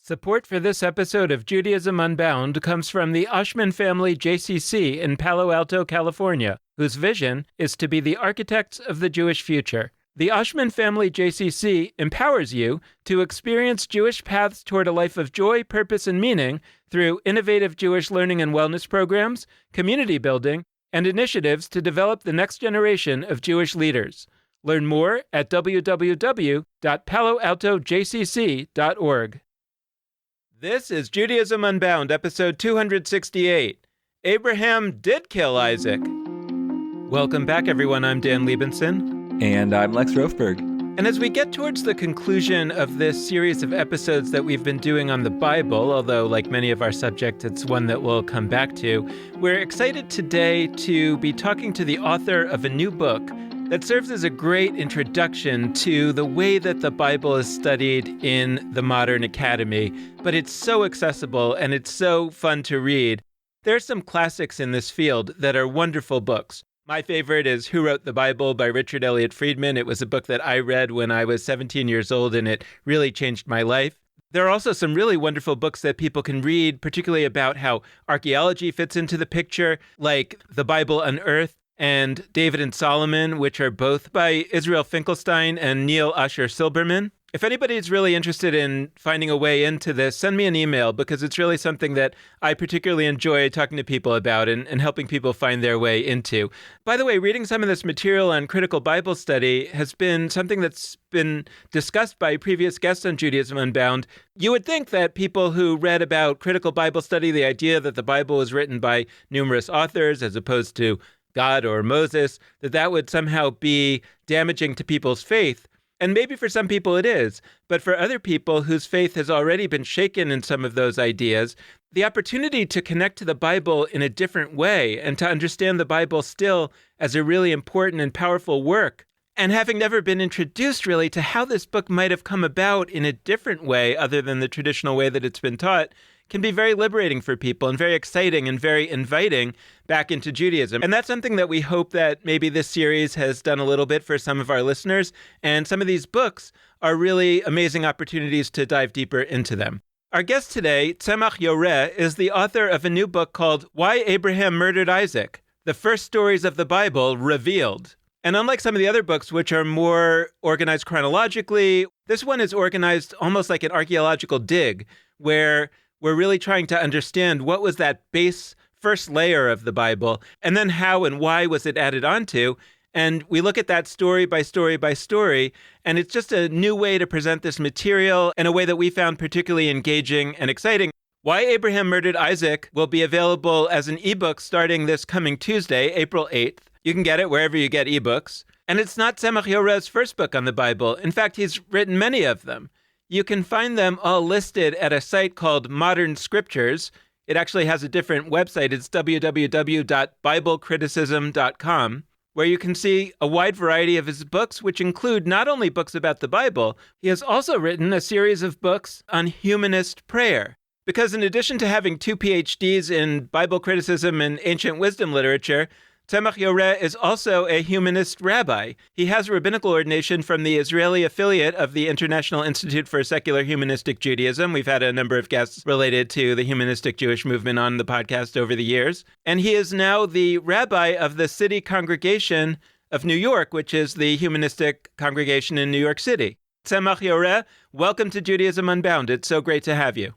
Support for this episode of Judaism Unbound comes from the Oshman family JCC in Palo Alto, California, whose vision is to be the architects of the Jewish future. The Oshman family JCC empowers you to experience Jewish paths toward a life of joy, purpose, and meaning through innovative Jewish learning and wellness programs, community building, and initiatives to develop the next generation of Jewish leaders. Learn more at www.paloaltojcc.org. This is Judaism Unbound, episode 268. Abraham did kill Isaac. Welcome back, everyone. I'm Dan Liebenson. And I'm Lex Rofberg. And as we get towards the conclusion of this series of episodes that we've been doing on the Bible, although like many of our subjects, it's one that we'll come back to, we're excited today to be talking to the author of a new book that serves as a great introduction to the way that the Bible is studied in the modern academy, but it's so accessible and it's so fun to read. There are some classics in this field that are wonderful books. My favorite is Who Wrote the Bible by Richard Elliott Friedman. It was a book that I read when I was 17 years old, and it really changed my life. There are also some really wonderful books that people can read, particularly about how archaeology fits into the picture, like The Bible Unearthed and David and Solomon, which are both by Israel Finkelstein and Neil Asher Silberman. If anybody's really interested in finding a way into this, send me an email, because it's really something that I particularly enjoy talking to people about and helping people find their way into. By the way, reading some of this material on critical Bible study has been something that's been discussed by previous guests on Judaism Unbound. You would think that people who read about critical Bible study, the idea that the Bible was written by numerous authors as opposed to God or Moses, that would somehow be damaging to people's faith. And maybe for some people it is, but for other people whose faith has already been shaken in some of those ideas, the opportunity to connect to the Bible in a different way and to understand the Bible still as a really important and powerful work, and having never been introduced really to how this book might have come about in a different way other than the traditional way that it's been taught, can be very liberating for people and very exciting and very inviting back into Judaism. And that's something that we hope that maybe this series has done a little bit for some of our listeners. And some of these books are really amazing opportunities to dive deeper into them. Our guest today, Tzemah Yoreh, is the author of a new book called Why Abraham Murdered Isaac: The First Stories of the Bible Revealed. And unlike some of the other books, which are more organized chronologically, this one is organized almost like an archaeological dig, where we're really trying to understand what was that base first layer of the Bible, and then how and why was it added onto. And we look at that story by story by story, and it's just a new way to present this material in a way that we found particularly engaging and exciting. Why Abraham Murdered Isaac will be available as an ebook starting this coming Tuesday, April 8th. You can get it wherever you get ebooks. And it's not Tzemah Yoreh's first book on the Bible. In fact, he's written many of them. You can find them all listed at a site called Modern Scriptures. It actually has a different website. It's www.biblecriticism.com, where you can see a wide variety of his books, which include not only books about the Bible, he has also written a series of books on humanist prayer. Because in addition to having 2 PhDs in Bible criticism and ancient wisdom literature, Tzemah Yoreh is also a humanist rabbi. He has a rabbinical ordination from the Israeli affiliate of the International Institute for Secular Humanistic Judaism. We've had a number of guests related to the humanistic Jewish movement on the podcast over the years. And he is now the rabbi of the City Congregation of New York, which is the humanistic congregation in New York City. Tzemah Yoreh, welcome to Judaism Unbound. It's so great to have you.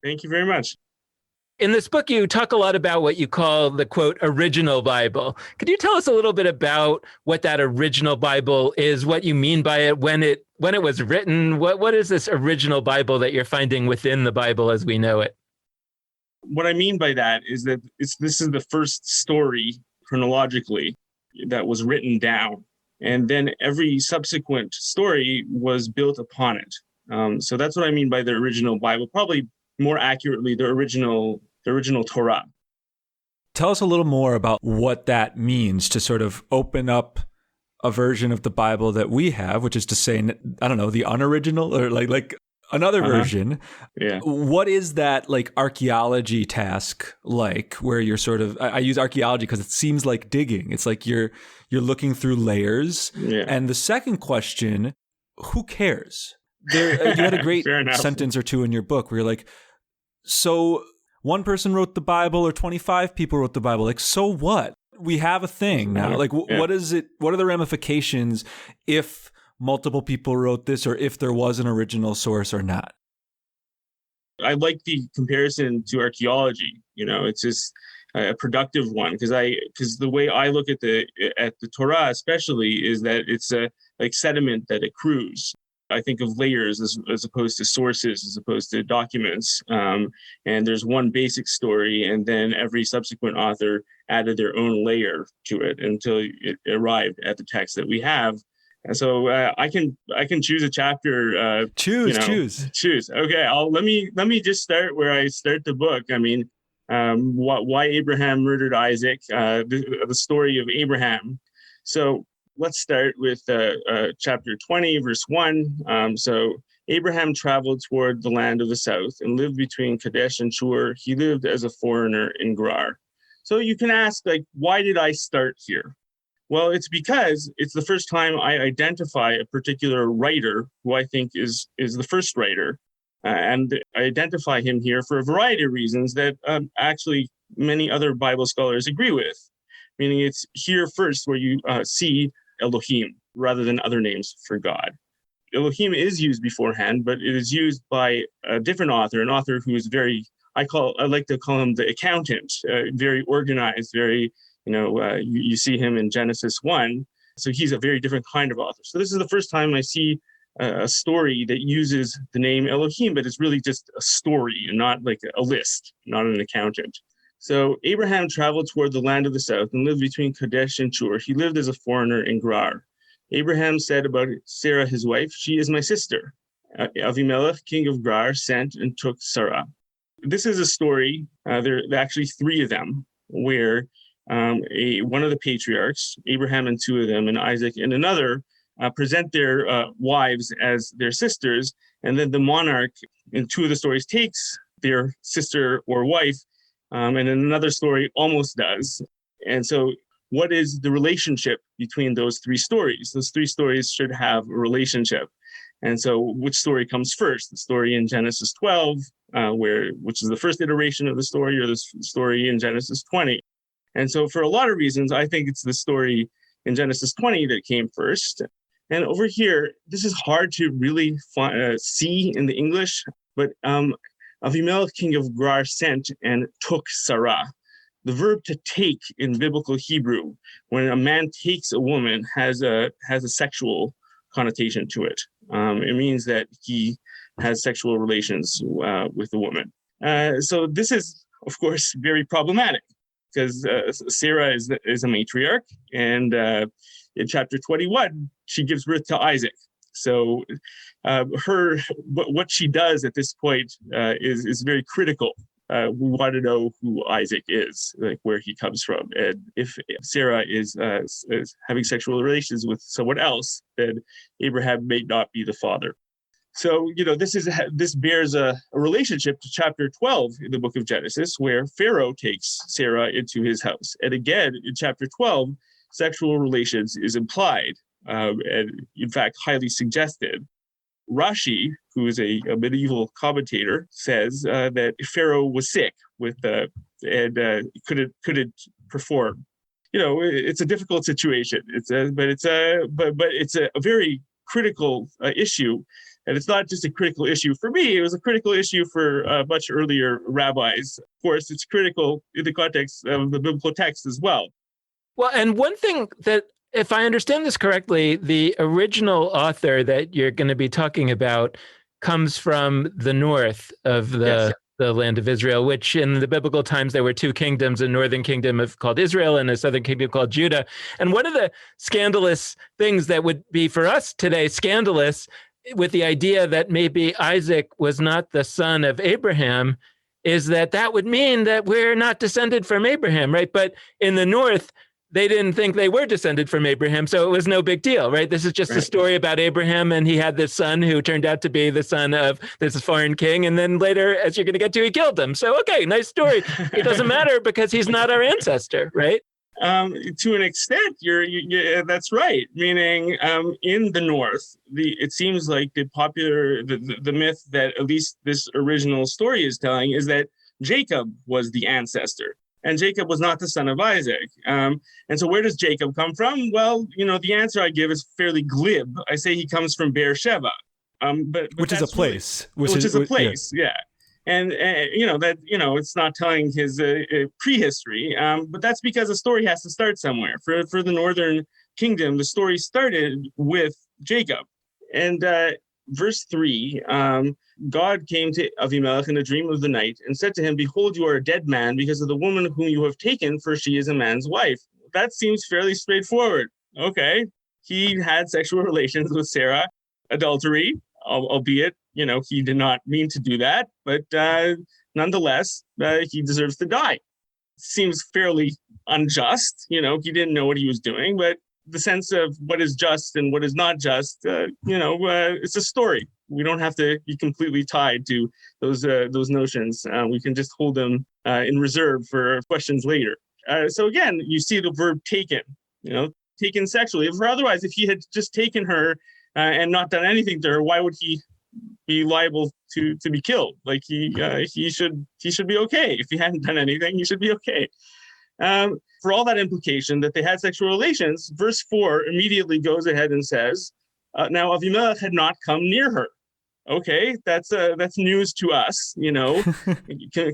Thank you very much. In this book, you talk a lot about what you call the, quote, original Bible. Could you tell us a little bit about what that original Bible is, what you mean by it, when it was written? What is this original Bible that you're finding within the Bible as we know it? What I mean by that is that this is the first story chronologically that was written down, and then every subsequent story was built upon it. So that's what I mean by the original Bible. Probably more accurately, the original Torah. Tell us a little more about what that means to sort of open up a version of the Bible that we have, which is to say, I don't know, the unoriginal or like another version. Yeah. What is that like archaeology task like, where you're sort of, I use archaeology because it seems like digging. It's like you're looking through layers. Yeah. And the second question, who cares? You had a great Fair enough. sentence or two in your book where you're like, so one person wrote the Bible or 25 people wrote the Bible. Like, so what? We have a thing now. Like, what is it? What are the ramifications if multiple people wrote this, or if there was an original source or not? I like the comparison to archaeology. It's just a productive one because the way I look at the Torah especially is that it's like sediment that accrues. I think of layers as opposed to sources, as opposed to documents. And there's one basic story, and then every subsequent author added their own layer to it until it arrived at the text that we have. And so I can choose a chapter. Choose. Okay, let me just start where I start the book. I mean, why Abraham murdered Isaac, the story of Abraham. So let's start with chapter 20, verse 1. So Abraham traveled toward the land of the south and lived between Kadesh and Shur. He lived as a foreigner in Gerar. So you can ask, like, why did I start here? Well, it's because it's the first time I identify a particular writer who I think is the first writer. And I identify him here for a variety of reasons that actually many other Bible scholars agree with. Meaning it's here first where you see Elohim rather than other names for God. Elohim is used beforehand, but it is used by a different author, an author who is I like to call him the accountant, very organized, very, you see him in Genesis 1. So he's a very different kind of author. So this is the first time I see a story that uses the name Elohim, but it's really just a story and not like a list, not an accountant. So Abraham traveled toward the land of the south and lived between Kadesh and Shur. He lived as a foreigner in Gerar. Abraham said about Sarah, his wife, "She is my sister." Avimelech, king of Gerar, sent and took Sarah. This is a story, there are actually three of them, where one of the patriarchs, Abraham and two of them, and Isaac and another, present their wives as their sisters, and then the monarch in two of the stories takes their sister or wife, and in another story almost does. And so what is the relationship between those three stories? Those three stories should have a relationship. And so which story comes first? The story in Genesis 12, which is the first iteration of the story, or the story in Genesis 20? And so for a lot of reasons, I think it's the story in Genesis 20 that came first. And over here, this is hard to really see in the English, but Avimelech, king of Gerar, sent and took Sarah. The verb to take in biblical Hebrew, when a man takes a woman, has a sexual connotation to it. It means that he has sexual relations with the woman. So this is, of course, very problematic because Sarah is a matriarch, and in chapter 21, she gives birth to Isaac. So what she does at this point is very critical. We want to know who Isaac is, like where he comes from. And if Sarah is having sexual relations with someone else, then Abraham may not be the father. So, this bears a relationship to chapter 12 in the book of Genesis, where Pharaoh takes Sarah into his house. And again, in chapter 12, sexual relations is implied, and in fact, highly suggested. Rashi, who is a medieval commentator, says that Pharaoh was sick and couldn't perform. It's a difficult situation. But it's a very critical issue, and it's not just a critical issue for me. It was a critical issue for much earlier rabbis. Of course, it's critical in the context of the biblical text as well. Well, and one thing that, if I understand this correctly, the original author that you're going to be talking about comes from the north of the land of Israel, which in the biblical times there were two kingdoms, a northern kingdom called Israel and a southern kingdom called Judah. And one of the scandalous things that would be for us today scandalous, with the idea that maybe Isaac was not the son of Abraham, is that would mean that we're not descended from Abraham, right? But in the north, they didn't think they were descended from Abraham, so it was no big deal, right? This is just a story about Abraham, and he had this son who turned out to be the son of this foreign king, and then later, as you're going to get to, he killed him. So, okay, nice story. It doesn't matter because he's not our ancestor, right? To an extent, that's right. Meaning, in the North, it seems like the myth that at least this original story is telling is that Jacob was the ancestor, and Jacob was not the son of Isaac. And so, where does Jacob come from? Well, the answer I give is fairly glib. I say he comes from Beersheba, but which is a place, which is a place, yeah. And it's not telling his prehistory, but that's because the story has to start somewhere. For the northern kingdom, the story started with Jacob. And verse 3, God came to Avimelech in a dream of the night and said to him, "Behold, you are a dead man because of the woman whom you have taken, for she is a man's wife." That seems fairly straightforward. Okay, he had sexual relations with Sarah, adultery, albeit he did not mean to do that, but nonetheless, he deserves to die. Seems fairly unjust. He didn't know what he was doing, but the sense of what is just and what is not just, it's a story. We don't have to be completely tied to those notions. We can just hold them in reserve for questions later. So again, you see the verb taken, taken sexually. For otherwise, if he had just taken her and not done anything to her, why would he be liable to be killed? Like he should be okay. If he hadn't done anything, he should be okay. For all that implication that they had sexual relations, verse 4 immediately goes ahead and says, "Now Avimelech had not come near her." Okay, that's news to us,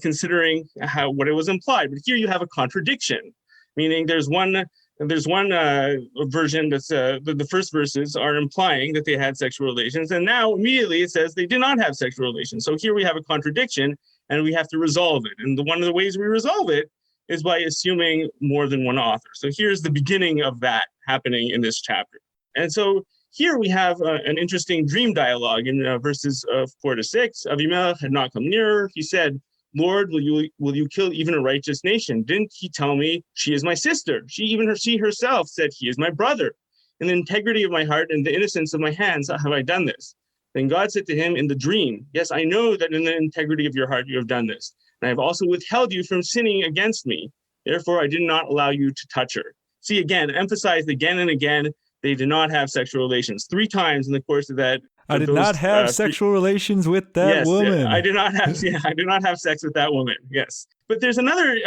considering what it was implied. But here you have a contradiction, meaning there's one version that's the first verses are implying that they had sexual relations, and now immediately it says they did not have sexual relations. So here we have a contradiction, and we have to resolve it. And one of the ways we resolve it is by assuming more than one author. So here's the beginning of that happening in this chapter. And so here we have an interesting dream dialogue in verses 4 to 6. Avimelech had not come nearer. He said, "Lord, will you kill even a righteous nation? Didn't he tell me she is my sister? She herself said he is my brother. In the integrity of my heart and the innocence of my hands have I done this." Then God said to him in the dream, "Yes, I know that in the integrity of your heart you have done this. And I have also withheld you from sinning against me. Therefore, I did not allow you to touch her." See, again, emphasized again and again, they did not have sexual relations. 3 times in the course of that. I did not have sexual relations with that woman. I did not have sex with that woman. Yes. But there's another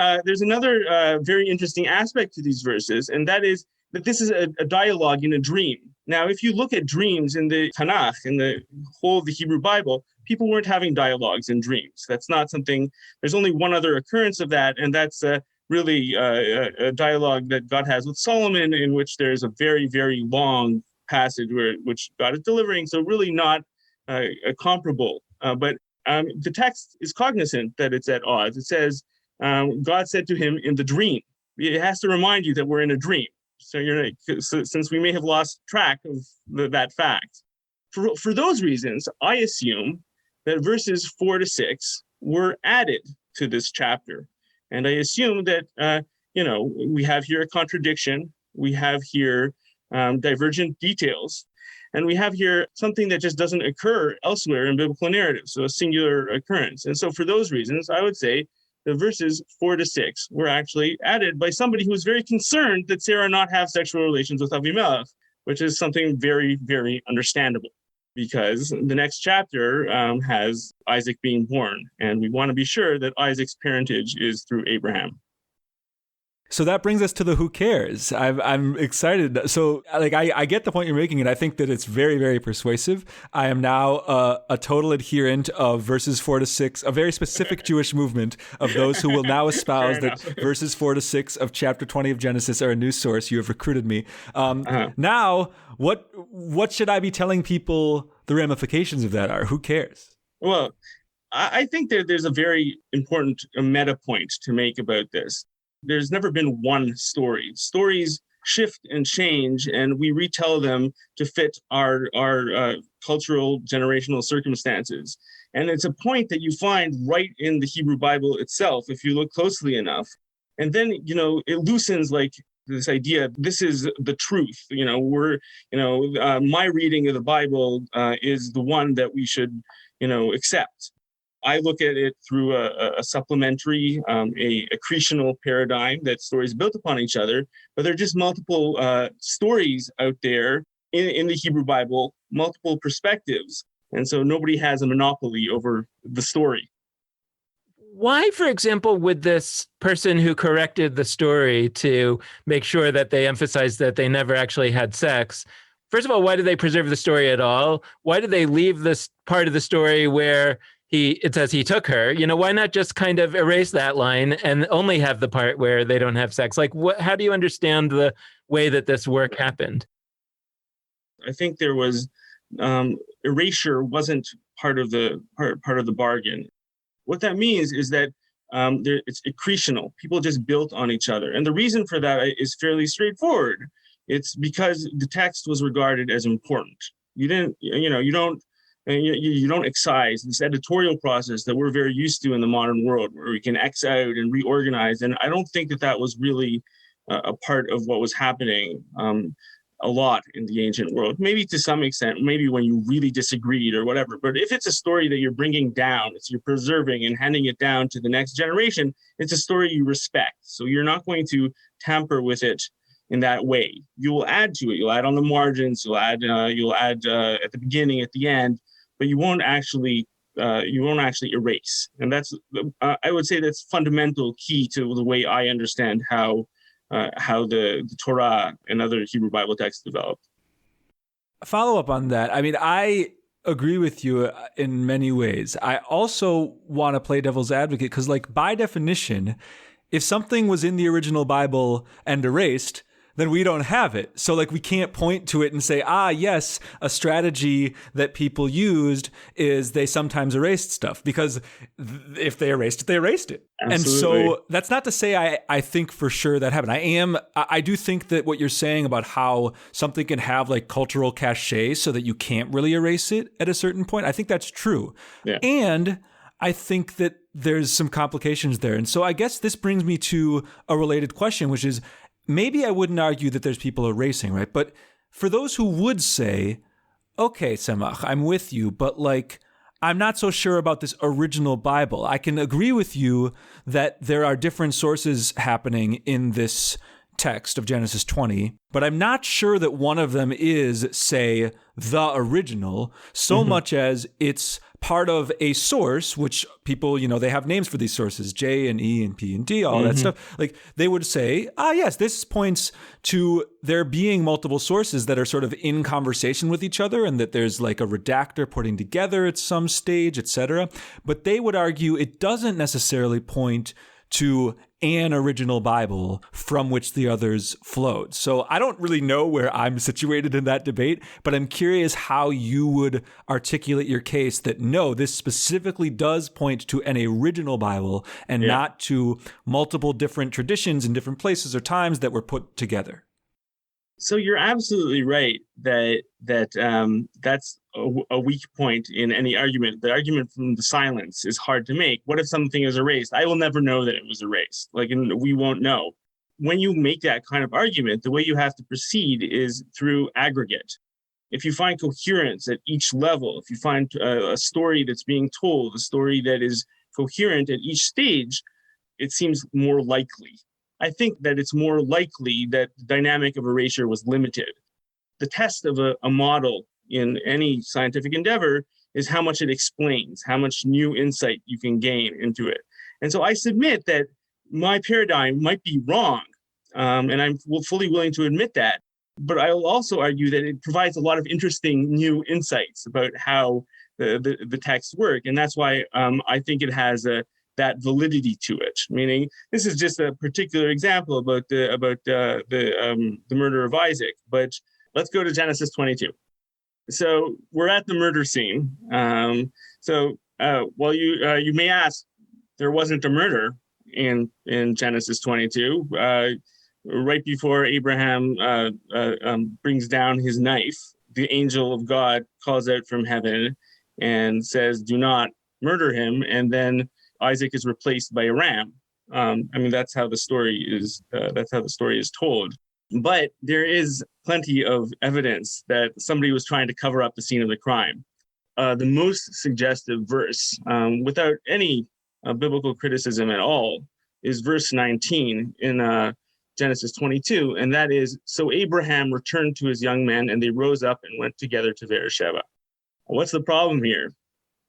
very interesting aspect to these verses, and that is that this is a dialogue in a dream. Now, if you look at dreams in the Tanakh, in the whole of the Hebrew Bible, people weren't having dialogues in dreams. That's not something, there's only one other occurrence of that, and that's really a dialogue that God has with Solomon, in which there's a very, very long passage which God is delivering, so really not comparable. But the text is cognizant that it's at odds. It says, God said to him in the dream. It has to remind you that we're in a dream. So since we may have lost track of that fact. For those reasons, I assume that verses 4 to 6 were added to this chapter. And I assume that, we have here a contradiction. We have here divergent details. And we have here something that just doesn't occur elsewhere in biblical narrative, so a singular occurrence. And so for those reasons, I would say the verses 4 to 6 were actually added by somebody who was very concerned that Sarah not have sexual relations with Avimelech, which is something very, very understandable, because the next chapter has Isaac being born, and we want to be sure that Isaac's parentage is through Abraham. So that brings us to the who cares. I'm excited. So I get the point you're making, and I think that it's very, very persuasive. I am now a total adherent of verses 4 to 6, a very specific Jewish movement of those who will now espouse that verses 4 to 6 of chapter 20 of Genesis are a new source. You have recruited me. Now, what should I be telling people the ramifications of that are? Who cares? Well, I think there's a very important meta point to make about this. There's never been one story. Stories shift and change, and we retell them to fit our cultural, generational circumstances. And it's a point that you find right in the Hebrew Bible itself, if you look closely enough. And then, it loosens this idea, this is the truth. My reading of the Bible is the one that we should, accept. I look at it through a supplementary, a accretional paradigm that stories built upon each other, but there are just multiple stories out there in the Hebrew Bible, multiple perspectives. And so nobody has a monopoly over the story. Why, for example, would this person who corrected the story to make sure that they emphasized that they never actually had sex, first of all, why do they preserve the story at all? Why do they leave this part of the story where it says he took her? Why not just kind of erase that line and only have the part where they don't have sex? Like, how do you understand the way that this work happened? I think there was erasure wasn't part of the bargain. What that means is that it's accretional. People just built on each other. And the reason for that is fairly straightforward. It's because the text was regarded as important. You don't excise this editorial process that we're very used to in the modern world, where we can X out and reorganize. And I don't think that was really a part of what was happening a lot in the ancient world, maybe to some extent, maybe when you really disagreed or whatever. But if it's a story that you're bringing down, you're preserving and handing it down to the next generation, it's a story you respect. So you're not going to tamper with it in that way. You will add to it. You'll add on the margins. You'll add at the beginning, at the end, but you won't actually erase. And that's I would say that's fundamental key to the way I understand how the Torah and other Hebrew Bible texts developed. Follow up on that. I mean, I agree with you in many ways. I also want to play devil's advocate because, like, by definition, if something was in the original Bible and erased, then we don't have it. So, like, we can't point to it and say, yes, a strategy that people used is they sometimes erased stuff, because if they erased it, they erased it. Absolutely. And so that's not to say I think for sure that happened. I do think that what you're saying about how something can have like cultural cachet so that you can't really erase it at a certain point, I think that's true. Yeah. And I think that there's some complications there. And so I guess this brings me to a related question, which is, maybe I wouldn't argue that there's people erasing, right? But for those who would say, okay, Tzemah, I'm with you, but like, I'm not so sure about this original Bible. I can agree with you that there are different sources happening in this text of Genesis 20, but I'm not sure that one of them is, say, the original, so much as it's part of a source, which people, they have names for these sources, J and E and P and D, all that stuff. Like, they would say, yes, this points to there being multiple sources that are sort of in conversation with each other, and that there's like a redactor putting together at some stage, etc. But they would argue it doesn't necessarily point to an original Bible from which the others flowed. So I don't really know where I'm situated in that debate, but I'm curious how you would articulate your case that no, this specifically does point to an original Bible and not to multiple different traditions in different places or times that were put together. So you're absolutely right that that's a weak point in any argument. The argument from the silence is hard to make. What if something is erased? I will never know that it was erased. And we won't know. When you make that kind of argument, the way you have to proceed is through aggregate. If you find coherence at each level, if you find a story that's being told, a story that is coherent at each stage, it seems more likely. I think that it's more likely that the dynamic of erasure was limited. The test of a model in any scientific endeavor is how much it explains, how much new insight you can gain into it. And so I submit that my paradigm might be wrong, and I'm fully willing to admit that. But I will also argue that it provides a lot of interesting new insights about how the texts work. And that's why I think it has that validity to it. Meaning, this is just a particular example about the murder of Isaac. But let's go to Genesis 22. So we're at the murder scene. While you may ask, there wasn't a murder in Genesis 22. Right before Abraham brings down his knife, the angel of God calls out from heaven and says, "Do not murder him." And then Isaac is replaced by a ram. That's how the story is. That's how the story is told. But there is plenty of evidence that somebody was trying to cover up the scene of the crime. the most suggestive verse, without any biblical criticism at all, is verse 19 in Genesis 22. And that is, so Abraham returned to his young men, and they rose up and went together to Beersheba. What's the problem here?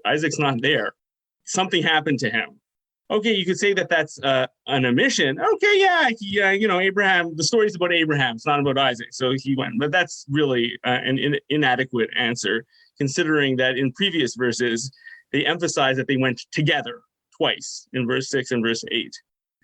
Isaac's not there. Something happened to him. Okay, you could say that that's an omission. Okay, yeah, Abraham, the story's about Abraham. It's not about Isaac. So he went. But that's really an inadequate answer, considering that in previous verses, they emphasize that they went together twice in verse 6 and verse 8.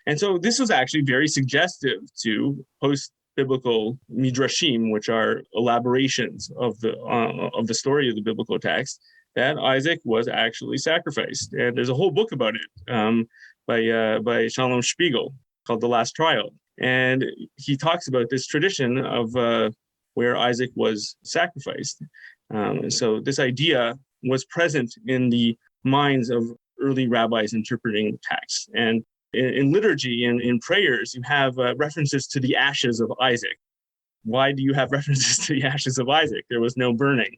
And so this was actually very suggestive to post-biblical midrashim, which are elaborations of the story of the biblical text, that Isaac was actually sacrificed. And there's a whole book about it by Shalom Spiegel called The Last Trial. And he talks about this tradition of where Isaac was sacrificed. So this idea was present in the minds of early rabbis interpreting text. And in liturgy and in prayers, you have references to the ashes of Isaac. Why do you have references to the ashes of Isaac? There was no burning.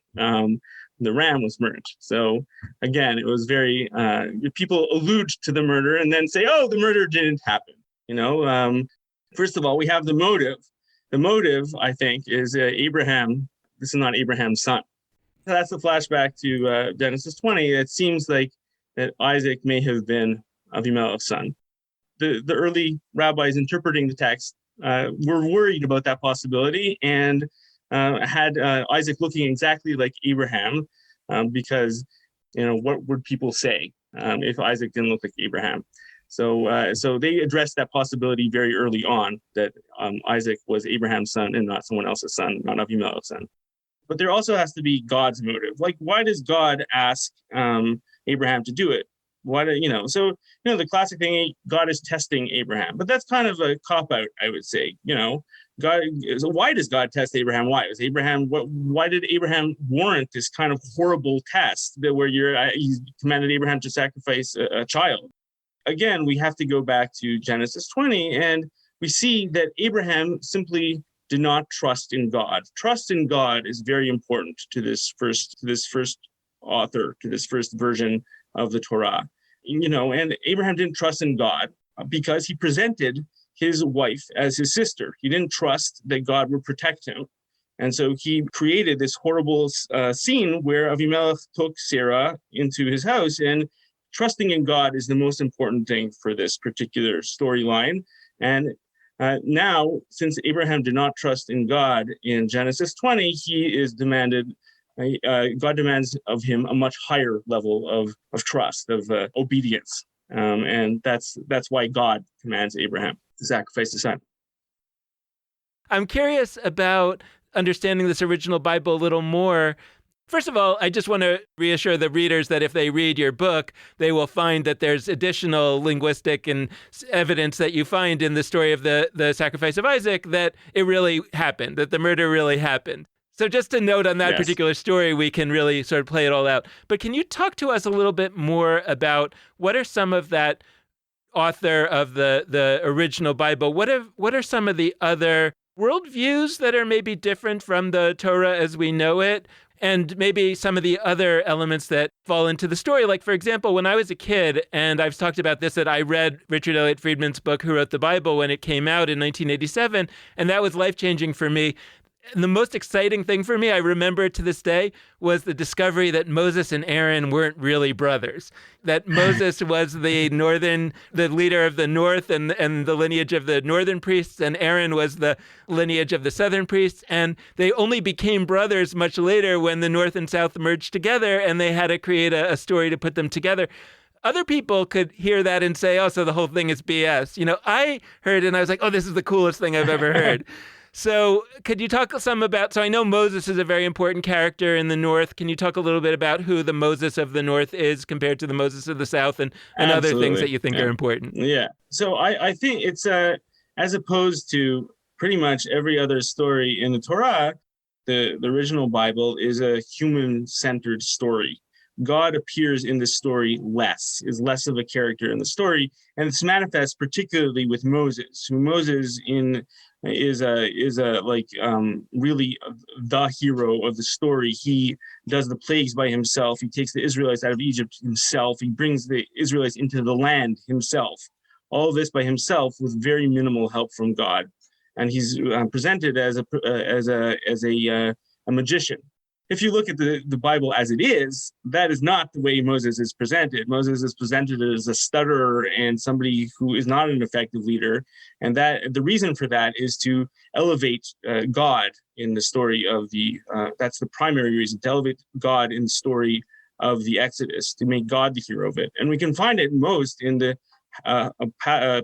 The ram was burnt. So again, it was very, people allude to the murder and then say, oh, the murder didn't happen. First of all, we have the motive. The motive, I think, is Abraham. This is not Abraham's son. So that's a flashback to Genesis 20. It seems like that Isaac may have been Avimelech's son. The early rabbis interpreting the text were worried about that possibility and had Isaac looking exactly like Abraham, because what would people say if Isaac didn't look like Abraham? So they addressed that possibility very early on, that Isaac was Abraham's son and not someone else's son, not Avimelech's son. But there also has to be God's motive. Like, why does God ask Abraham to do it? The classic thing, God is testing Abraham, but that's kind of a cop-out, I would say. God. So why does God test Abraham? Why did Abraham warrant this kind of horrible test where he commanded Abraham to sacrifice a child? Again, we have to go back to Genesis 20, and we see that Abraham simply did not trust in God. Trust in God is very important to this first author, to this first version of the Torah. And Abraham didn't trust in God because he presented his wife as his sister. He didn't trust that God would protect him. And so he created this horrible scene where Avimelech took Sarah into his house, and trusting in God is the most important thing for this particular storyline. And now, since Abraham did not trust in God in Genesis 20, God demands of him a much higher level of trust, of obedience. And that's why God commands Abraham to sacrifice his son. I'm curious about understanding this original Bible a little more. First of all, I just want to reassure the readers that if they read your book, they will find that there's additional linguistic and evidence that you find in the story of the sacrifice of Isaac that it really happened, that the murder really happened. So just a note on that particular story, we can really sort of play it all out. But can you talk to us a little bit more about what are some of that author of the original Bible? What are some of the other worldviews that are maybe different from the Torah as we know it? And maybe some of the other elements that fall into the story. Like, for example, when I was a kid, and I've talked about this, that I read Richard Elliott Friedman's book, Who Wrote the Bible, when it came out in 1987, and that was life-changing for me. And the most exciting thing for me, I remember to this day, was the discovery that Moses and Aaron weren't really brothers. That Moses was the leader of the north and the lineage of the northern priests, and Aaron was the lineage of the southern priests. And they only became brothers much later when the north and south merged together, and they had to create a story to put them together. Other people could hear that and say, oh, so the whole thing is BS. I heard it and I was like, oh, this is the coolest thing I've ever heard. So could you talk some about, so I know Moses is a very important character in the North. Can you talk a little bit about who the Moses of the North is compared to the Moses of the South and other things that you think are important? Yeah. So I think it's, as opposed to pretty much every other story in the Torah, the original Bible is a human-centered story God appears in this story is less of a character in the story. And it's manifest particularly with Moses, who Moses is really the hero of the story. He does the plagues by himself. He takes the Israelites out of Egypt himself. He brings the Israelites into the land himself. All of this by himself with very minimal help from God. And he's presented as a magician. If you look at the Bible as it is, that is not the way Moses is presented. Moses is presented as a stutterer and somebody who is not an effective leader. And that the reason for that is to elevate God in the story of that's the primary reason, to elevate God in the story of the Exodus, to make God the hero of it. And we can find it most in the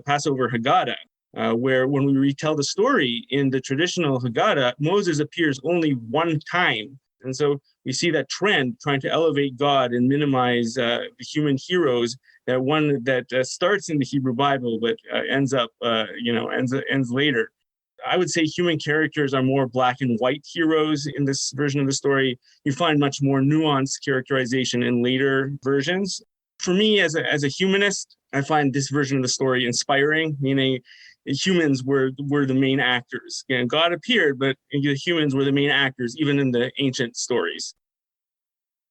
Passover Haggadah, where when we retell the story in the traditional Haggadah, Moses appears only one time. And so we see that trend trying to elevate God and minimize the human heroes, that starts in the Hebrew Bible, but ends later. I would say human characters are more black and white heroes in this version of the story. You find much more nuanced characterization in later versions. For me, as a humanist, I find this version of the story inspiring, meaning humans were the main actors. Again, God appeared, but the humans were the main actors, even in the ancient stories.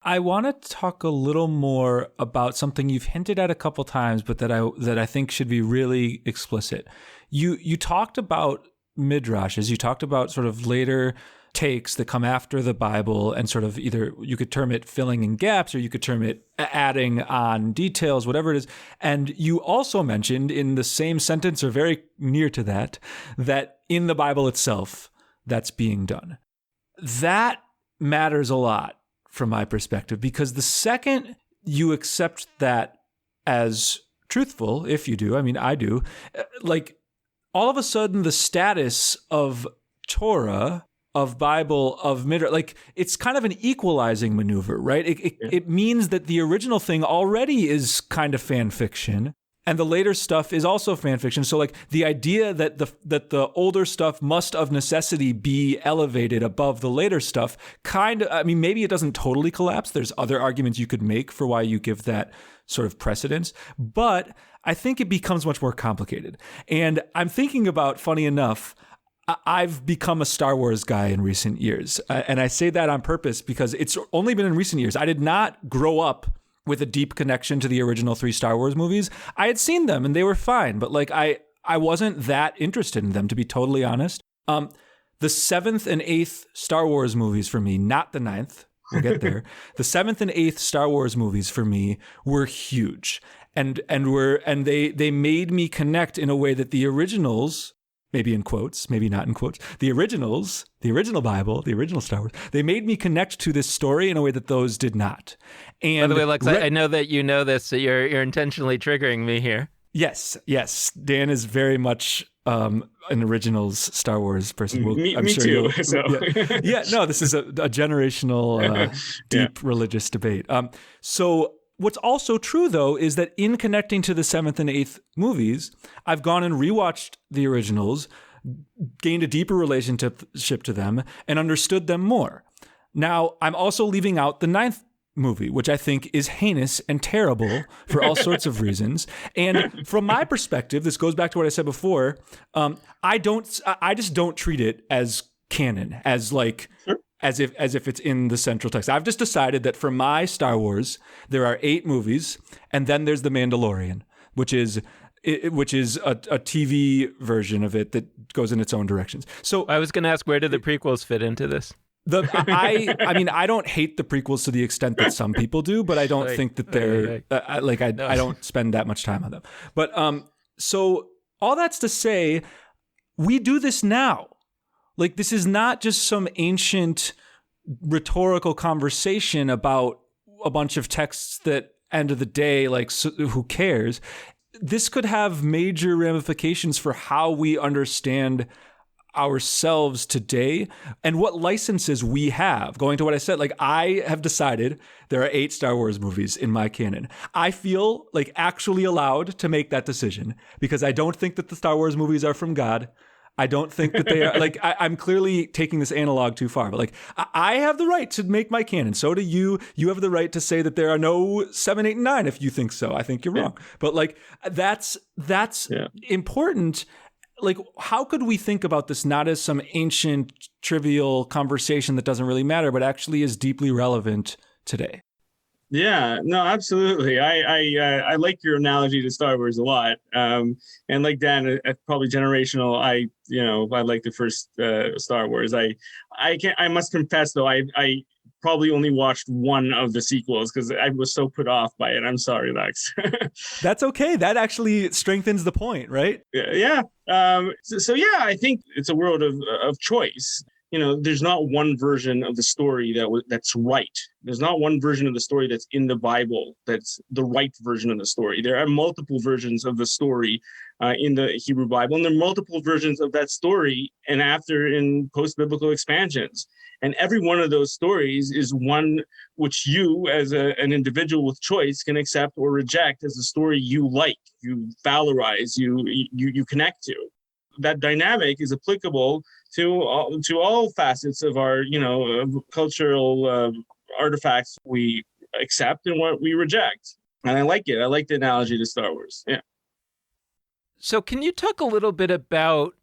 I want to talk a little more about something you've hinted at a couple times, but that I think should be really explicit. You talked about midrashes. You talked about sort of later takes that come after the Bible, and sort of either you could term it filling in gaps, or you could term it adding on details, whatever it is. And you also mentioned in the same sentence, or very near to that in the Bible itself, that's being done. That matters a lot from my perspective, because the second you accept that as truthful, if you do, I mean, I do, like all of a sudden the status of Torah, of Bible, of Midrash, like it's kind of an equalizing maneuver, right? It means that the original thing already is kind of fan fiction, and the later stuff is also fan fiction. So like the idea that the older stuff must of necessity be elevated above the later stuff, maybe it doesn't totally collapse. There's other arguments you could make for why you give that sort of precedence, but I think it becomes much more complicated. And I'm thinking about, funny enough, I've become a Star Wars guy in recent years. And I say that on purpose because it's only been in recent years. I did not grow up with a deep connection to the original 3 Star Wars movies. I had seen them and they were fine, but like I wasn't that interested in them, to be totally honest. The 7th and 8th Star Wars movies for me, not the 9th, we'll get there. The 7th and 8th Star Wars movies for me were huge. And they made me connect in a way that the originals, maybe in quotes, maybe not in quotes, the original Bible, the original Star Wars, they made me connect to this story in a way that those did not. And by the way, Lex, I know that you know this, so you're intentionally triggering me here. Yes. Dan is very much an originals Star Wars person. Me too. This is a generational, deep religious debate. So what's also true, though, is that in connecting to the 7th and 8th movies, I've gone and rewatched the originals, gained a deeper relationship to them, and understood them more. Now, I'm also leaving out the 9th movie, which I think is heinous and terrible for all sorts of reasons. And from my perspective, this goes back to what I said before. I just don't treat it as canon, as like... Sure. As if it's in the central text. I've just decided that for my Star Wars, there are 8 movies, and then there's The Mandalorian, which is a TV version of it that goes in its own directions. So I was going to ask, where do the prequels fit into this? I don't hate the prequels to the extent that some people do, but I don't think that they're I don't spend that much time on them. But so all that's to say, we do this now. Like, this is not just some ancient rhetorical conversation about a bunch of texts that, end of the day, like, so, who cares? This could have major ramifications for how we understand ourselves today and what licenses we have. Going to what I said, like, I have decided there are 8 Star Wars movies in my canon. I feel like actually allowed to make that decision because I don't think that the Star Wars movies are from God. I don't think that they are like, I'm clearly taking this analog too far, but like, I have the right to make my canon. So do you. You have the right to say that there are no 7, 8, and 9 if you think so. I think you're wrong. But like, that's important. Like, how could we think about this not as some ancient, trivial conversation that doesn't really matter, but actually is deeply relevant today? Yeah, no, absolutely. I like your analogy to Star Wars a lot. And like Dan, probably generational. I like the first Star Wars. I must confess though, I probably only watched one of the sequels because I was so put off by it. I'm sorry, Lex. That's okay. That actually strengthens the point, right? Yeah. So yeah, I think it's a world of choice. There's not one version of the story that's right. There's not one version of the story that's in the Bible that's the right version of the story. There are multiple versions of the story in the Hebrew Bible, and there are multiple versions of that story and after in post-biblical expansions. And every one of those stories is one which you, as an individual with choice, can accept or reject as a story you like, you valorize, you connect to. That dynamic is applicable to all facets of our, cultural artifacts we accept and what we reject. And I like it. I like the analogy to Star Wars. Yeah. So can you talk a little bit about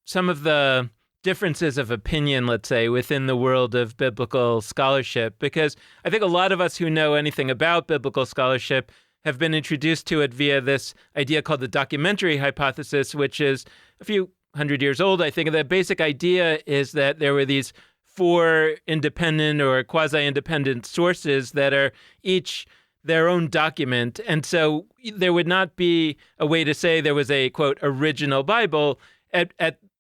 some of the differences of opinion, let's say, within the world of biblical scholarship? Because I think a lot of us who know anything about biblical scholarship have been introduced to it via this idea called the documentary hypothesis, which is a few hundred years old. I think the basic idea is that there were these 4 independent or quasi-independent sources that are each their own document. And so there would not be a way to say there was a, quote, original Bible. At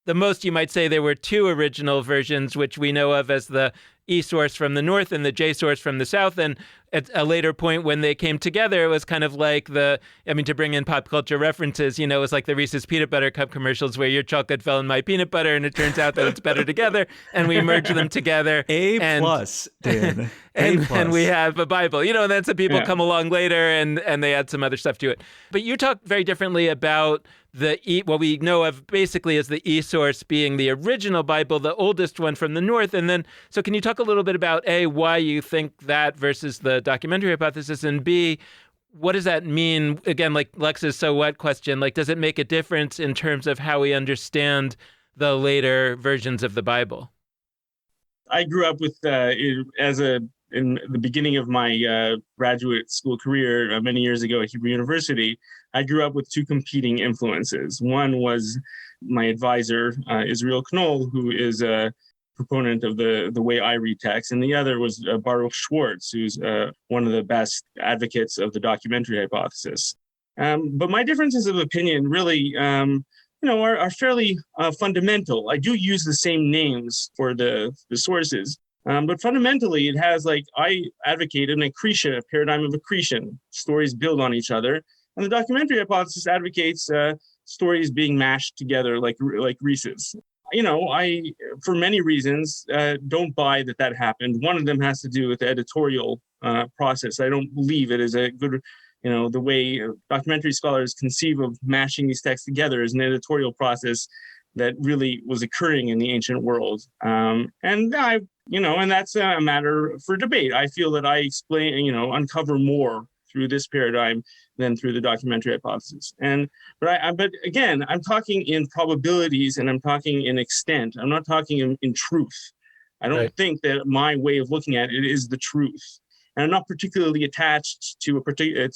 the most, you might say there were 2 original versions, which we know of as the E source from the north and the J source from the south. And at a later point when they came together, it was kind of like to bring in pop culture references, it was like the Reese's peanut butter cup commercials where your chocolate fell in my peanut butter and it turns out that it's better together. And we merge them together. A+, Dan. And we have a Bible, and then some people come along later and they add some other stuff to it. But you talk very differently about what we know of basically as the E source being the original Bible, the oldest one from the north. And then, so can you talk a little bit about A, why you think that versus the documentary hypothesis, and B, what does that mean? Again, like Lex's so what question, like, does it make a difference in terms of how we understand the later versions of the Bible? I grew up with, in the beginning of my graduate school career many years ago at Hebrew University, I grew up with 2 competing influences. One was my advisor, Israel Knoll, who is a proponent of the way I read text, and the other was Baruch Schwartz, who's one of the best advocates of the documentary hypothesis. But my differences of opinion really, are fairly fundamental. I do use the same names for the sources. But fundamentally, it has I advocate an accretion, a paradigm of accretion. Stories build on each other. And the documentary hypothesis advocates stories being mashed together like Reese's. I, for many reasons, don't buy that happened. One of them has to do with the editorial process. I don't believe it is a good, the way documentary scholars conceive of mashing these texts together is an editorial process that really was occurring in the ancient world. And that's a matter for debate. I feel that I explain, uncover more through this paradigm than through the documentary hypothesis. But again, I'm talking in probabilities and I'm talking in extent. I'm not talking in truth. I don't think that my way of looking at it is the truth. And I'm not particularly attached to a particular,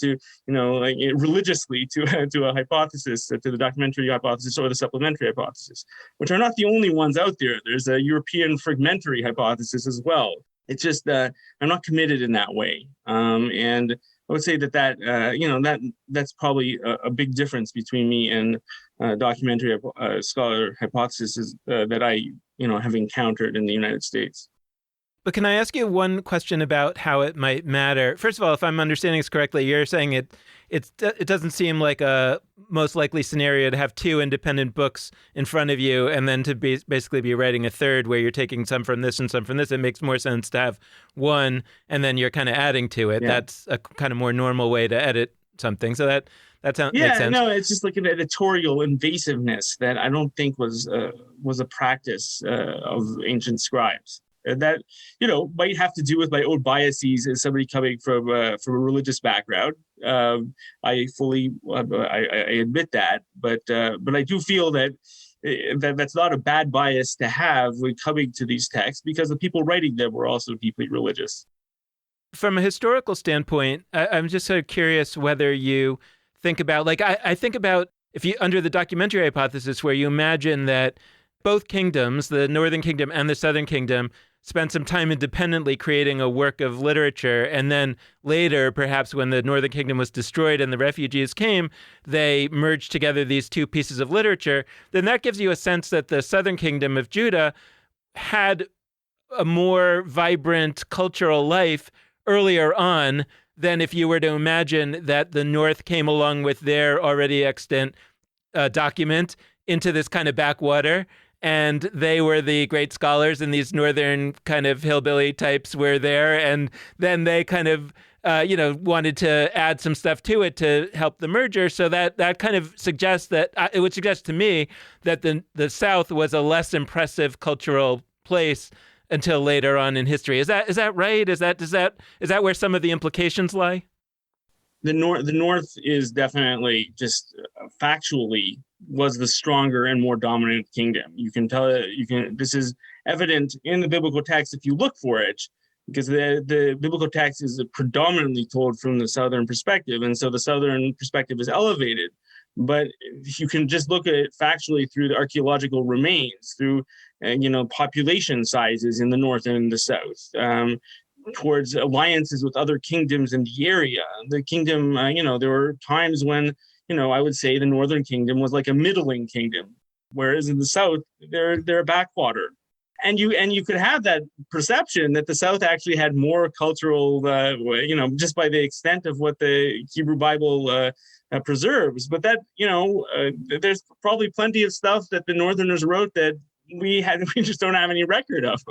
religiously to a hypothesis, to the documentary hypothesis or the supplementary hypothesis, which are not the only ones out there. There's a European fragmentary hypothesis as well. It's just that I'm not committed in that way. And I would say that's probably a big difference between me and documentary scholar hypotheses that I have encountered in the United States. But can I ask you one question about how it might matter? First of all, if I'm understanding this correctly, you're saying it doesn't seem like a most likely scenario to have 2 independent books in front of you and then to basically be writing a third where you're taking some from this and some from this. It makes more sense to have one and then you're kind of adding to it. Yeah. That's a kind of more normal way to edit something. So that makes sense. No, it's just like an editorial invasiveness that I don't think was a practice of ancient scribes. That might have to do with my own biases as somebody coming from a religious background. I fully I admit that, but I do feel that that's not a bad bias to have when coming to these texts, because the people writing them were also deeply religious. From a historical standpoint, I'm just sort of curious whether you think about, like, I think about, if you, under the documentary hypothesis, where you imagine that both kingdoms, the Northern Kingdom and the Southern Kingdom, spent some time independently creating a work of literature, and then later, perhaps when the Northern Kingdom was destroyed and the refugees came, they merged together these two pieces of literature, then that gives you a sense that the Southern Kingdom of Judah had a more vibrant cultural life earlier on than if you were to imagine that the North came along with their already extant document into this kind of backwater, and they were the great scholars, and these northern kind of hillbilly types were there, and then they kind of wanted to add some stuff to it to help the merger. So that kind of suggests that it would suggest to me that the South was a less impressive cultural place until later on in history. Is that right? Is that where some of the implications lie? The North is definitely just factually was the stronger and more dominant kingdom. You can tell. This is evident in the biblical text if you look for it, because the biblical text is predominantly told from the southern perspective, and so the southern perspective is elevated. But you can just look at it factually through the archaeological remains, through population sizes in the north and the south, towards alliances with other kingdoms in the area. The kingdom, there were times when, I would say the northern kingdom was like a middling kingdom, whereas in the south, they're a backwater. And you could have that perception that the South actually had more cultural, just by the extent of what the Hebrew Bible preserves. But that, there's probably plenty of stuff that the Northerners wrote that we just don't have any record of,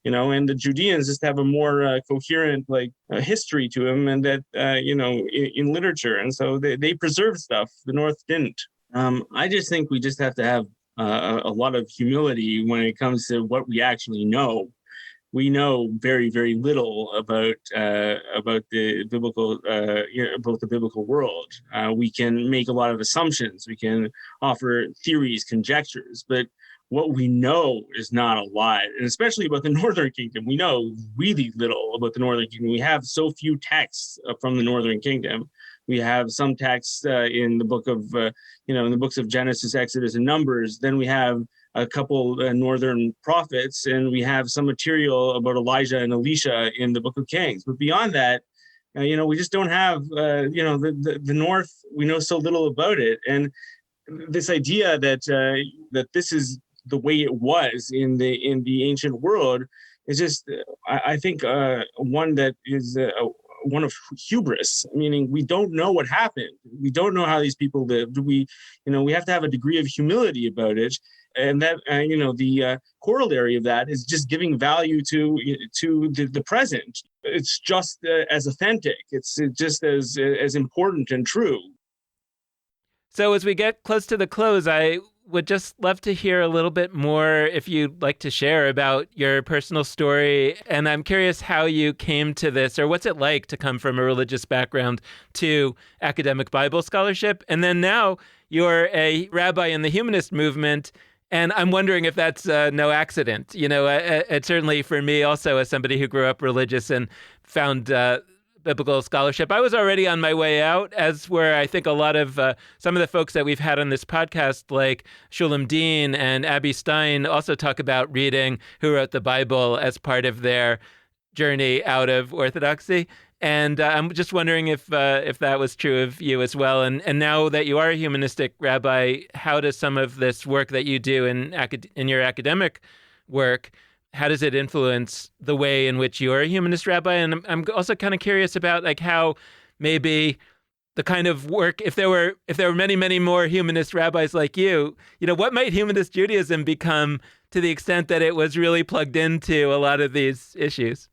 and the Judeans just have a more coherent history to them, and that in literature, and so they preserve stuff the North didn't. I just think we just have to have a lot of humility when it comes to what we actually know. We know very, very little about the biblical about the biblical world. We can make a lot of assumptions. We can offer theories, conjectures, but what we know is not a lot, and especially about the Northern Kingdom. We know really little about the Northern Kingdom. We have so few texts from the Northern Kingdom. We have some texts in the book of, in the books of Genesis, Exodus, and Numbers. Then we have a couple northern prophets, and we have some material about Elijah and Elisha in the book of Kings. But beyond that, we just don't have, the North. We know so little about it, and this idea that this is the way it was in the ancient world is just, I think, one that is one of hubris, meaning we don't know what happened. We don't know how these people lived. We have to have a degree of humility about it. And that, the corollary of that is just giving value to the present. It's just as authentic. It's just as important and true. So as we get close to the close, I would just love to hear a little bit more, if you'd like to share, about your personal story. And I'm curious how you came to this, or what's it like to come from a religious background to academic Bible scholarship. And then now you're a rabbi in the humanist movement. And I'm wondering if that's no accident. It's certainly for me also, as somebody who grew up religious and found biblical scholarship, I was already on my way out, as were, I think, a lot of some of the folks that we've had on this podcast, like Shulam Dean and Abby Stein, also talk about reading Who Wrote the Bible as part of their journey out of Orthodoxy. And I'm just wondering if that was true of you as well. And now that you are a humanistic rabbi, how does some of this work that you do in your academic work, how does it influence the way in which you're a humanist rabbi? And I'm also kind of curious about how maybe the kind of work, if there were many, many more humanist rabbis like you, what might humanist Judaism become to the extent that it was really plugged into a lot of these issues?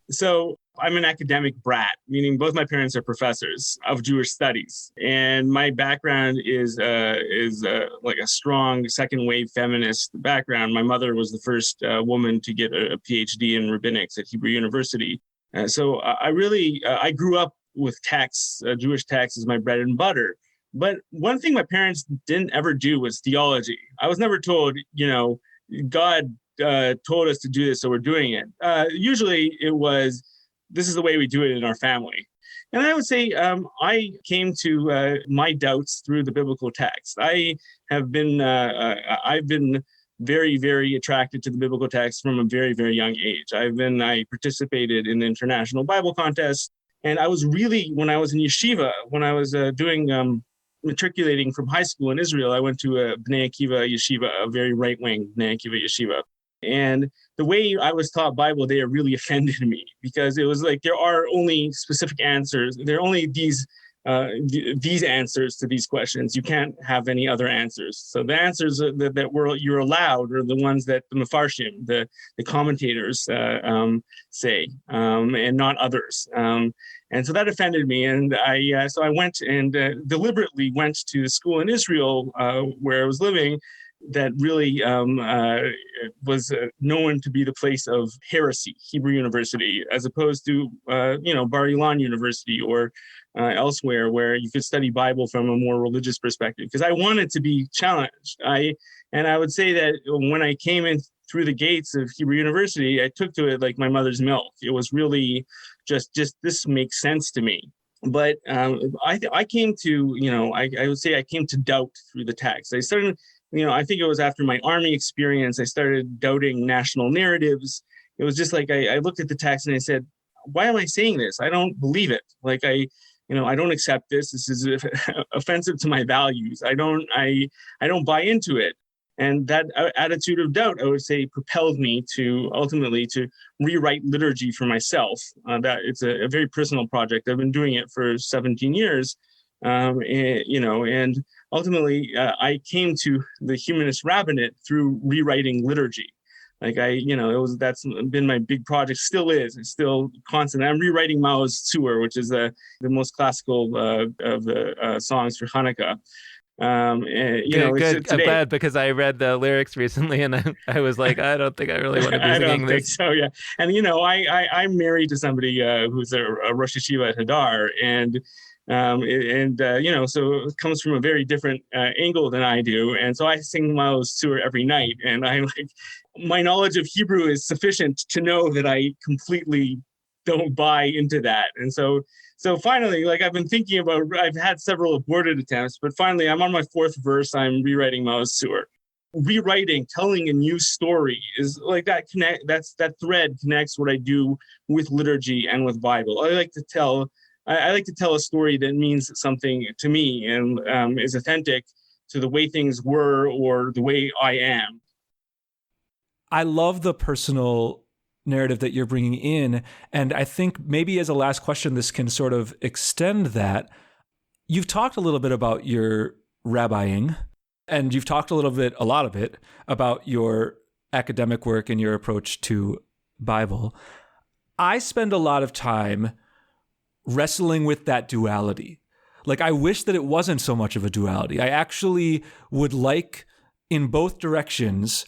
So I'm an academic brat, meaning both my parents are professors of Jewish studies, and my background is like a strong second wave feminist background. My mother was the first woman to get a PhD in rabbinics at Hebrew University. So I grew up with texts, Jewish texts as my bread and butter. But one thing my parents didn't ever do was theology. I was never told, God told us to do this, so we're doing it. Usually it was, this is the way we do it in our family. And I would say I came to my doubts through the biblical text. I've been very, very attracted to the biblical text from a very, very young age. I participated in international Bible contests. And I was really, when I was in yeshiva, when I was doing matriculating from high school in Israel, I went to a Bnei Akiva yeshiva, a very right-wing Bnei Akiva yeshiva. And the way I was taught Bible there really offended me, because it was like there are only specific answers. There are only these answers to these questions. You can't have any other answers. So the answers that you're allowed are the ones that the Mefarshim, the commentators say, and not others. And so that offended me. And so I went and deliberately went to the school in Israel where I was living, that really was known to be the place of heresy, Hebrew University, as opposed to, Bar Ilan University or elsewhere where you could study Bible from a more religious perspective. Because I wanted to be challenged. I would say that when I came in through the gates of Hebrew University, I took to it like my mother's milk. It was really just this makes sense to me. But I came to, I would say I came to doubt through the text. I started, I think it was after my army experience, I started doubting national narratives. It was just like I looked at the text and I said, why am I saying this? I don't believe it. Like I don't accept this. This is offensive to my values. I don't buy into it. And that attitude of doubt, I would say, propelled me to ultimately to rewrite liturgy for myself. That it's a very personal project. I've been doing it for 17 years. And ultimately, I came to the humanist rabbinate through rewriting liturgy. Like that's been my big project, still is. It's still constant. I'm rewriting Mao's Tzur, which is the most classical of the songs for Hanukkah. Good. I'm glad, because I read the lyrics recently and I was like, I don't think I really want to be singing this. So yeah, and I'm married to somebody who's a Rosh Yeshiva at Hadar, and so it comes from a very different angle than I do, and so I sing Mao's Tzur every night, and my knowledge of Hebrew is sufficient to know that I completely don't buy into that, and so finally, I've been thinking about, I've had several aborted attempts, but finally I'm on my fourth verse. I'm rewriting Mao's Tzur. Rewriting, telling a new story is like that that thread connects what I do with liturgy and with Bible. I like to tell a story that means something to me and is authentic to the way things were or the way I am. I love the personal narrative that you're bringing in. And I think maybe as a last question, this can sort of extend that. You've talked a little bit about your rabbiing, and you've talked a lot of it, about your academic work and your approach to Bible. I spend a lot of time wrestling with that duality. Like, I wish that it wasn't so much of a duality. I actually would like, in both directions,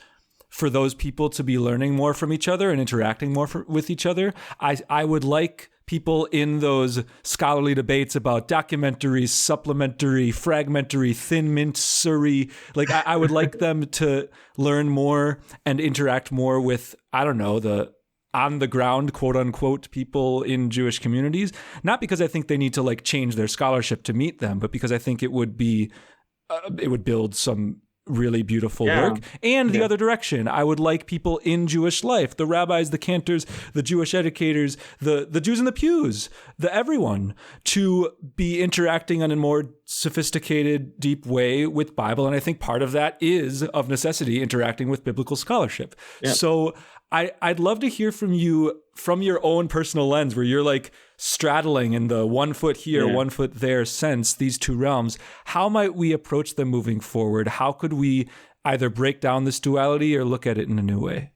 for those people to be learning more from each other and interacting more with each other. I would like people in those scholarly debates about documentary, supplementary, fragmentary, thin mint-sury. Like, I would like them to learn more and interact more with, I don't know, the on-the-ground, quote-unquote, people in Jewish communities. Not because I think they need to, change their scholarship to meet them, but because I think it would build some really beautiful work. And the other direction, I would like people in Jewish life, the rabbis, the cantors, the Jewish educators, the Jews in the pews, the everyone, to be interacting in a more sophisticated, deep way with Bible. And I think part of that is, of necessity, interacting with biblical scholarship. Yep. So I'd love to hear from you from your own personal lens, where you're straddling in the 1 foot here, 1 foot there sense, these two realms. How might we approach them moving forward? How could we either break down this duality or look at it in a new way?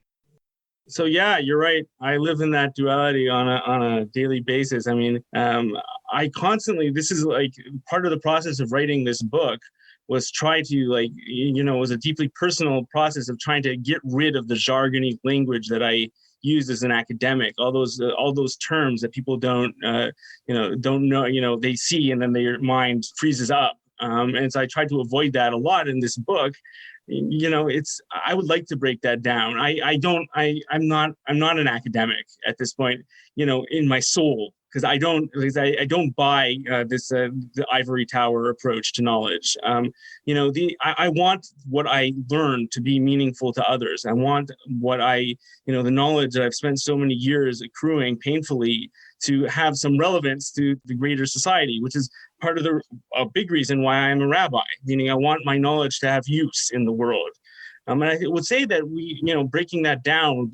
So yeah, you're right. I live in that duality on a daily basis. I mean, I constantly, this is like part of the process of writing this book was try to it was a deeply personal process of trying to get rid of the jargony language that I used as an academic, all those terms that people don't know, they see and then their mind freezes up. And so I tried to avoid that a lot in this book. I would like to break that down. I'm not an academic at this point, in my soul, because I don't buy the ivory tower approach to knowledge. I want what I learn to be meaningful to others. I want what the knowledge that I've spent so many years accruing painfully to have some relevance to the greater society, which is part of a big reason why I'm a rabbi, meaning I want my knowledge to have use in the world. And I would say that breaking that down would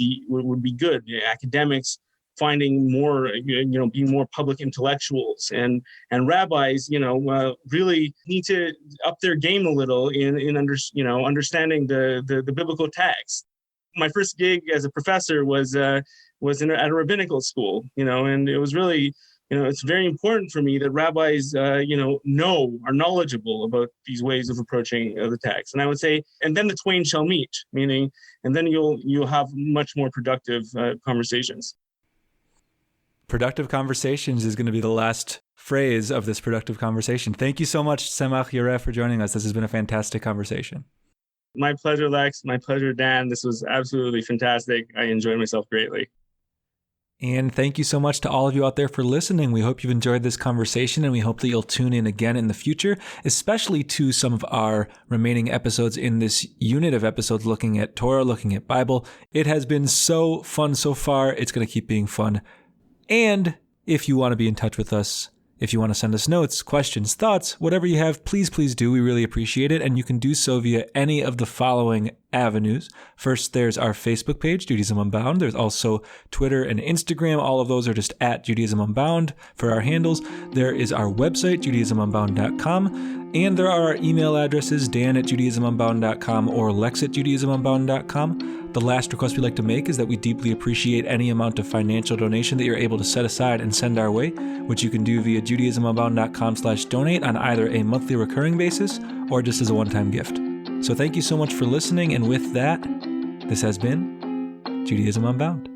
be good. Academics finding more, being more public intellectuals, and rabbis, really need to up their game a little in understanding the biblical text. My first gig as a professor was at a rabbinical school, and it was really, it's very important for me that rabbis, are knowledgeable about these ways of approaching the text. And I would say, and then the twain shall meet, meaning, and then you'll have much more productive conversations. Productive conversations is going to be the last phrase of this productive conversation. Thank you so much, Tzemah Yoreh, for joining us. This has been a fantastic conversation. My pleasure, Lex. My pleasure, Dan. This was absolutely fantastic. I enjoyed myself greatly. And thank you so much to all of you out there for listening. We hope you've enjoyed this conversation, and we hope that you'll tune in again in the future, especially to some of our remaining episodes in this unit of episodes looking at Torah, looking at Bible. It has been so fun so far. It's going to keep being fun. And if you want to be in touch with us, if you want to send us notes, questions, thoughts, whatever you have, please do. We really appreciate it. And you can do so via any of the following avenues. First, there's our Facebook page, Judaism Unbound. There's also Twitter and Instagram. All of those are just at Judaism Unbound for our handles. There is our website, JudaismUnbound.com. And there are our email addresses, dan@JudaismUnbound.com or lex@JudaismUnbound.com. The last request we like to make is that we deeply appreciate any amount of financial donation that you're able to set aside and send our way, which you can do via JudaismUnbound.com/donate on either a monthly recurring basis or just as a one-time gift. So thank you so much for listening, and with that, this has been Judaism Unbound.